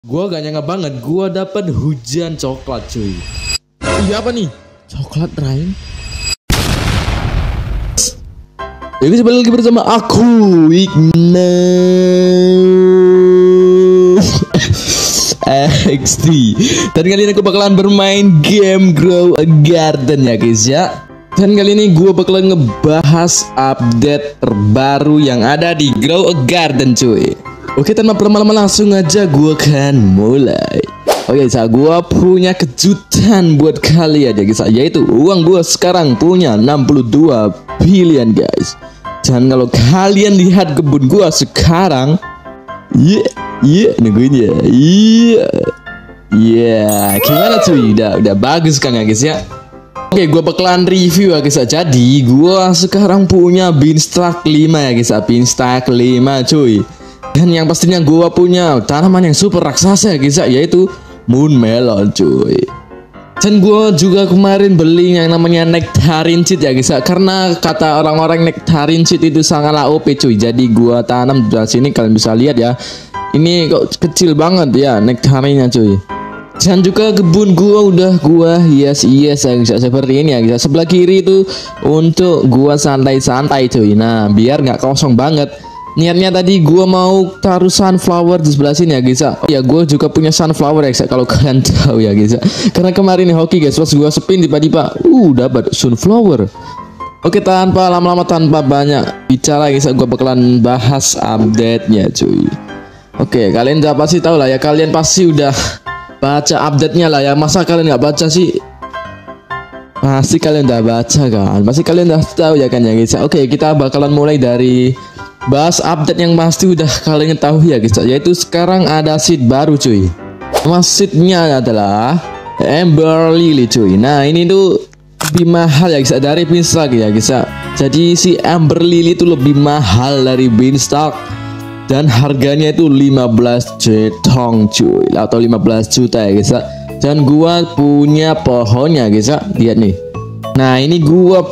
Gua gak nyangka banget gua dapat hujan coklat cuy. Iya apa nih? Coklat Rain. Ya guys, balik lagi bersama aku Igna XD. Dan kali ini aku bakalan bermain game Grow a Garden ya guys ya. Dan kali ini gue bakalan ngebahas update terbaru yang ada di Grow a Garden cuy. Oke, tanpa berlama-lama langsung aja gue akan mulai. Oke, gue punya kejutan buat kalian ya guys, yaitu uang gue sekarang punya 62 billion guys. Dan kalau kalian lihat kebun gue sekarang, nungguin ya, gimana cuy? Udah bagus kan ya guys ya. Oke, gue bakalan review ya guys. Jadi gue sekarang punya beanstalk 5 ya guys, beanstalk 5 cuy. Dan yang pastinya gue punya tanaman yang super raksasa ya guys, yaitu moon melon cuy. Dan gue juga kemarin beli yang namanya nectarine seed ya guys, karena kata orang-orang nectarine seed itu sangatlah OP cuy. Jadi gue tanam di sini, kalian bisa lihat ya. Ini kok kecil banget ya nectarine-nya cuy. Dan juga kebun gua udah gua hias ya guys, seperti ini ya guys. Sebelah kiri itu untuk gua santai-santai cuy. Nah, biar nggak kosong banget. Niatnya tadi gua mau taruh sunflower di sebelah sini ya guys. Ya, gua juga punya sunflower ya guys, kalau kalian tahu ya guys. Karena kemarin nih hoki guys, pas gua spin tiba-tiba dapat sunflower. Oke, tanpa lama-lama, tanpa banyak bicara guys, gua bakalan bahas update-nya cuy. Oke, kalian udah pasti tahu lah ya, kalian pasti udah baca update-nya lah ya. Masa kalian nggak baca sih? Pasti kalian udah baca kan? Pasti kalian udah tahu ya kan ya guys. Oke, kita bakalan mulai dari bahas update yang pasti udah kalian tahu ya guys, yaitu sekarang ada seed baru cuy. Nama seednya adalah Amber Lily cuy. Nah, ini tuh lebih mahal ya guys dari beanstalk ya guys. Jadi si Amber Lily itu lebih mahal dari beanstalk. Dan harganya itu 15 jetong cuy, atau 15 juta ya guys. Dan gua punya pohonnya guys, lihat nih. Nah, ini gua,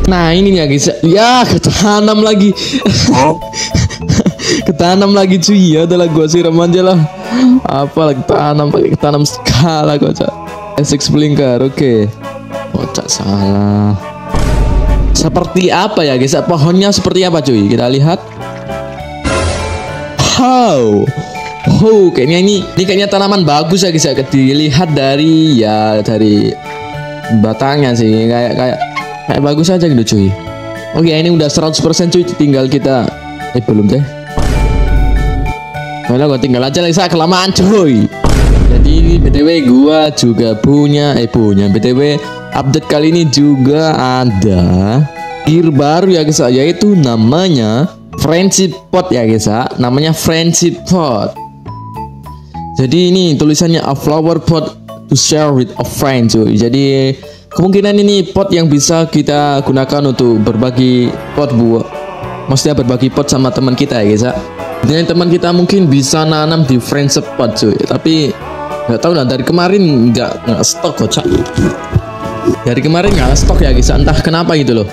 nah ini ya guys. Ya, ketanam lagi. Ketanam lagi cuy. Ya udahlah, gua siram aja lah. Apa lagi ketanam skala kocak. Six blinker, oke. Kocak salah. Seperti apa ya guys? Pohonnya seperti apa cuy? Kita lihat. Kayaknya ini kayaknya tanaman bagus ya guys ya. Dilihat dari batangnya sih kayak bagus aja gitu cuy. Oke, ini udah 100% cuy, tinggal kita belum deh. Mana gua tinggal aja lah, kelamaan cuy. Jadi BTW gua juga punya BTW update kali ini juga ada gear baru ya guys, yaitu namanya Friendship Pot ya guys, namanya Friendship Pot. Jadi ini tulisannya a flower pot to share with a friend cuy. Jadi kemungkinan ini pot yang bisa kita gunakan untuk berbagi pot maksudnya berbagi pot sama teman kita ya guys. Dengan teman kita mungkin bisa nanam di Friendship Pot cuy. Tapi nggak tahu lah, dari kemarin nggak stok kocak. Dari kemarin nggak stok ya guys, entah kenapa gitu loh.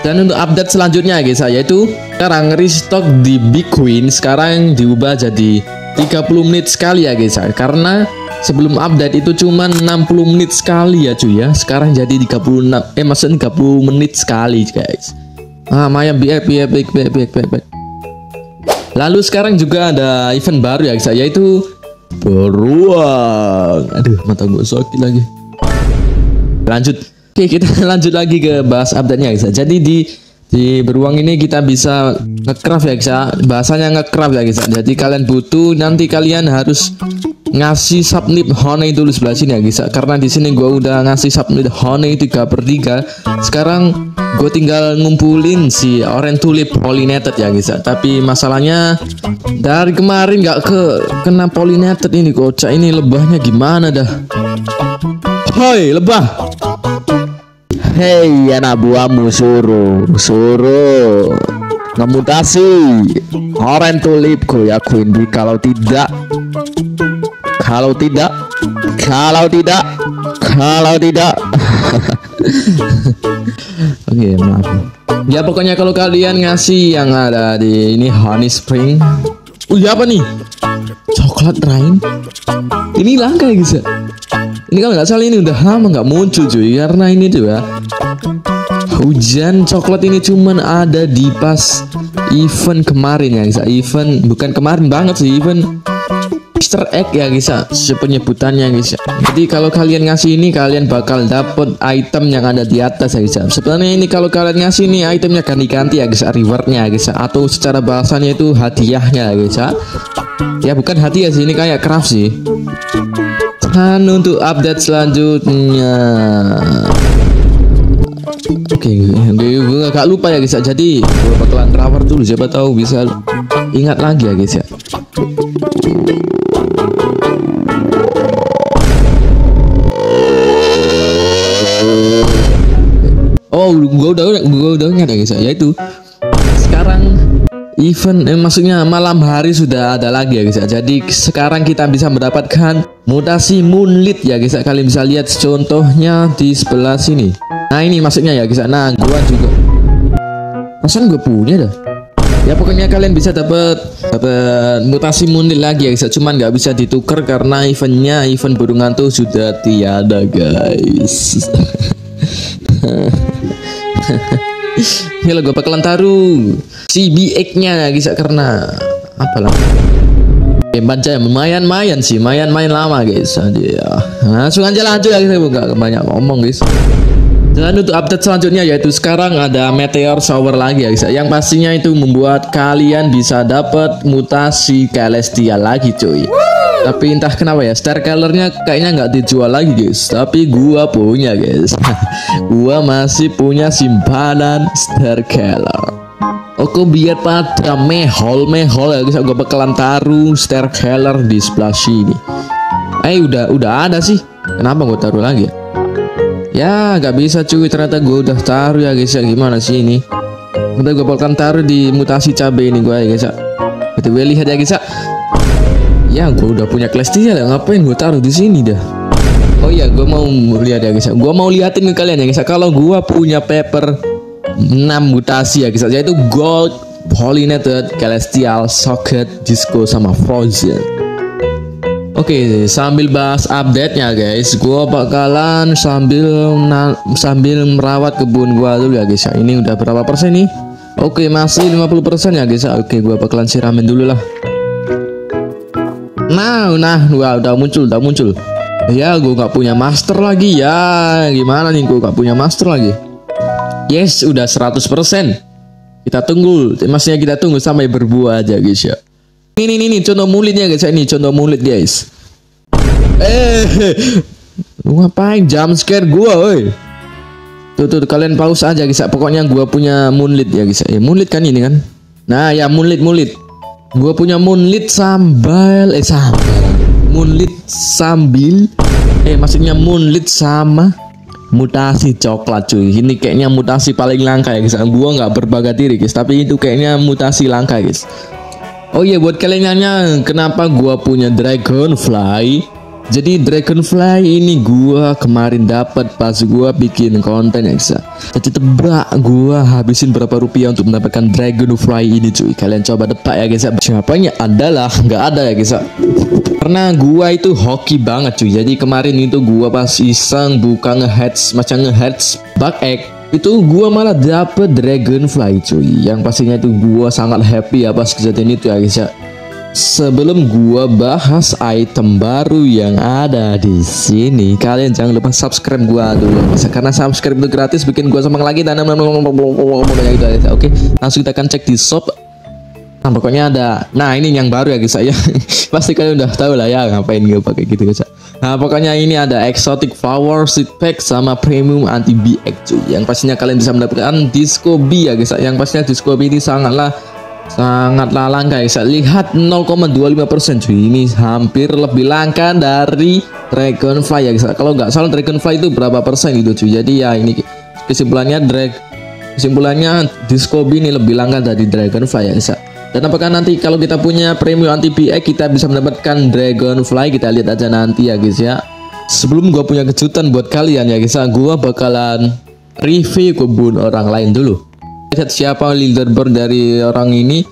Dan untuk update selanjutnya guys, yaitu sekarang restock di Big Queen sekarang diubah jadi 30 menit sekali ya guys. Karena sebelum update itu cuma 60 menit sekali ya cuy ya. Sekarang jadi 30 menit sekali guys. Maya baik. Lalu sekarang juga ada event baru ya guys, yaitu beruang. Aduh, mata gue sakit lagi. Lanjut. Oke, kita lanjut lagi ke bahas update-nya guys. Jadi di beruang ini kita bisa nge-craft ya guys. Bahasanya nge-craft ya guys. Jadi kalian butuh, nanti kalian harus ngasih submit honey tulis sebelah sini ya guys. Karena di sini gua udah ngasih submit honey 3/3. Sekarang gue tinggal ngumpulin si orange tulip pollinated ya guys. Tapi masalahnya dari kemarin nggak kena pollinated ini kocak. Ini lebahnya gimana dah? Hoi lebah. Hei anak buahmu, suruh ngemutasi orange tulipku ya Queen. Kalau tidak Oke, maaf ya. Pokoknya kalau kalian ngasih yang ada di ini honey spring. Apa nih? Coklat coklat rain. Ini langka ya guys ya. Ini kalau nggak salah ini udah lama nggak muncul cuy, karena ini tuh ya, hujan coklat ini cuman ada di pas event kemarin ya guys. Event bukan kemarin banget sih, event Easter egg ya guys ya, penyebutannya guys ya. Jadi kalau kalian ngasih ini, kalian bakal dapet item yang ada di atas ya guys ya. Sebenarnya ini kalau kalian ngasih ini itemnya ganti-ganti ya guys ya, rewardnya guys ya, atau secara bahasanya itu hadiahnya guys ya. Ya bukan hadiah sih, ini kayak craft sih. Dan untuk update selanjutnya, oke, gue gak lupa ya guys ya. Jadi gue bakalan rawar dulu, siapa tahu bisa ingat lagi ya guys ya. Oh, gue udah ingat ya guys ya. Yaitu sekarang event, maksudnya malam hari sudah ada lagi ya guys ya. Jadi sekarang kita bisa mendapatkan mutasi Moonlit ya guys ya. Kalian bisa lihat contohnya di sebelah sini. Nah ini maksudnya ya guys ya. Nah gua juga perasaan gue punya dah. Ya pokoknya kalian bisa dapat mutasi Moonlit lagi ya guys ya. Cuman nggak bisa ditukar karena event burung hantu sudah tiada guys. Ini gue bakalan taruh CBX nya guys ya, karena apalah baca lumayan sih, main lama guys. Jadi ya langsung aja lanjut ya guys, gak banyak ngomong guys. Dan untuk update selanjutnya yaitu sekarang ada meteor shower lagi ya guys, yang pastinya itu membuat kalian bisa dapat mutasi celestial lagi cuy. Tapi entah kenapa ya, star colornya kayaknya nggak dijual lagi guys. Tapi gua punya guys. Gua masih punya simpanan star color. Oke, biar pada mehol ya guys, gua bakalan taruh star color di sebelah sini. Udah ada sih. Kenapa gua taruh lagi ya? Ya nggak bisa cuy, ternyata gua udah taruh ya guys ya. Gimana sih ini? Udah gua bakalan taruh di mutasi cabai ini gua ya guys ya. Kita lihat ya guys ya. Ya gue udah punya celestial ya, ngapain gue taruh di sini dah. Oh iya, gue mau lihat ya guys. Gue mau liatin ke kalian ya guys. Kalau gue punya paper 6 mutasi ya guys, yaitu gold, pollinated, celestial, socket, disco, sama frozen. Oke, sambil bahas update-nya guys, gue bakalan sambil merawat kebun gue dulu ya guys. Ini udah berapa persen nih? Oke, masih 50% ya guys. Oke, gue bakalan siramin dulu lah. Nah, udah muncul. Ya, gue nggak punya master lagi ya. Gimana nih, gue nggak punya master lagi. Yes, udah 100%. Kita tunggu, maksudnya kita tunggu sampai berbuah aja guys ya. Ini contoh mulitnya guys. Ini contoh mulit guys. Lu ngapain jump scare gue, woi? Tuh, kalian pause aja guys. Pokoknya gue punya moonlit ya guys. Moonlit kan ini kan? Nah ya, moonlit. Gue punya moonlit maksudnya moonlit sama mutasi coklat cuy. Ini kayaknya mutasi paling langka ya guys. Gue nggak berbakat diri guys, tapi itu kayaknya mutasi langka guys. Oh iya, buat kalian nanya kenapa gue punya dragonfly. Jadi dragonfly ini gua kemarin dapat pas gua bikin konten ya guys. Jadi tebak gua habisin berapa rupiah untuk mendapatkan dragonfly ini cuy. Kalian coba tebak ya guys. Jawabannya adalah nggak ada ya guys. Karena gua itu hoki banget cuy. Jadi kemarin itu gua pas iseng buka nge-hatch bug egg, itu gua malah dapet dragonfly cuy. Yang pastinya itu gua sangat happy ya pas kejadian itu ya guys ya. Sebelum gua bahas item baru yang ada di sini, kalian jangan lupa subscribe gua dulu karena subscribe itu gratis, bikin gua semangat lagi dan oke, langsung kita akan cek di shop. Nah pokoknya ada, nah ini yang baru ya guys ya. Pasti kalian udah tahu lah ya ngapain gue pakai gitu guys. Nah pokoknya ini ada exotic flower seed pack sama premium anti BX cuy. Yang pastinya kalian bisa mendapatkan disco B ya guys. Yang pastinya disco B ini sangatlah langka guys. Lihat 0,25% cuy. Ini hampir lebih langka dari dragonfly ya guys. Kalau nggak salah dragonfly itu berapa persen gitu cuy. Jadi ya ini kesimpulannya disco B ini lebih langka dari dragonfly ya guys. Dan apakah nanti kalau kita punya premium anti BX kita bisa mendapatkan dragonfly? Kita lihat aja nanti ya guys ya. Sebelum gua punya kejutan buat kalian ya guys, gua bakalan review kebun orang lain dulu. Lihat siapa leaderboard dari orang ini.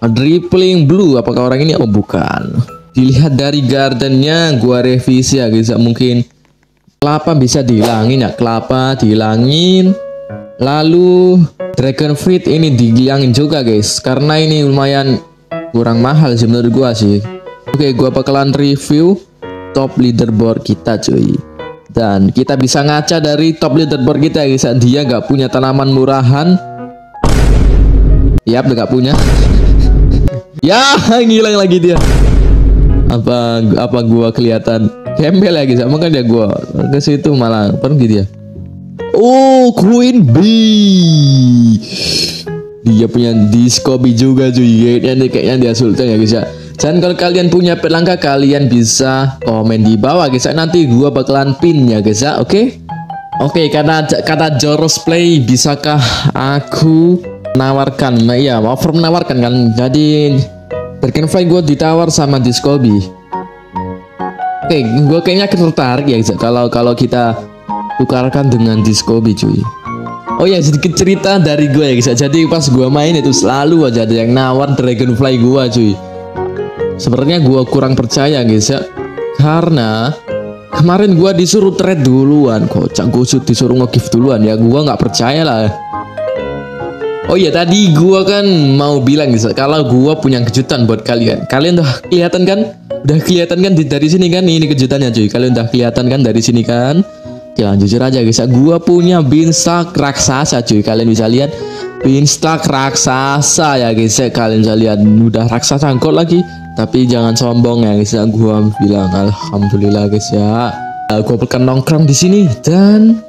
Dribbling Blue, apakah orang ini? Oh bukan. dilihat dari gardennya gua revisi ya guys. Mungkin kelapa bisa dihilangin ya, kelapa dihilangin. Lalu dragon fruit ini dihilangin juga guys, karena ini lumayan kurang mahal sih menurut gua sih. Oke, gua bakalan review top leaderboard kita cuy. Dan kita bisa ngaca dari top leaderboard kita guys. Dia nggak punya tanaman murahan. Yap, nggak punya. Ya, ngilang lagi dia. Apa gua kelihatan gembel ya guys? Makanya gua ke situ malah pergi dia. Oh, Queen Bee. Dia punya Discovery juga cuy. Kayaknya dia sultan ya guys ya. Dan kalau kalian punya pet langka, kalian bisa komen di bawah guys. Nanti gua bakalan pin ya guys ya. Oke. Oke, karena kata Joros Play, bisakah aku menawarkan? Nah, iya, offer menawarkan kan. Jadi Dragonfly gue ditawar sama Discovery. Oke, gue kayaknya tertarik ya guys. Kalau kita tukarkan dengan Discovery cuy. Oh ya, sedikit cerita dari gue ya guys. Jadi pas gue main itu selalu aja ada yang nawar Dragonfly gue cuy. Sebenarnya gue kurang percaya guys ya, karena kemarin gue disuruh trade duluan, kocak. Gue disuruh nge-gift duluan ya, gue nggak percaya lah. Oh iya, tadi gue kan mau bilang guys, kalau gue punya kejutan buat kalian. Kalian udah kelihatan kan? Udah kelihatan kan dari sini kan? Ini kejutannya cuy. Kalian udah kelihatan kan dari sini kan? Oke, jujur aja guys, gue punya beanstalk raksasa cuy. Kalian bisa lihat beanstalk raksasa ya guys. Kalian bisa lihat udah raksasa angkot lagi. Tapi jangan sombong ya guys. Gue bilang alhamdulillah guys ya. Gue bakal nongkrong di sini dan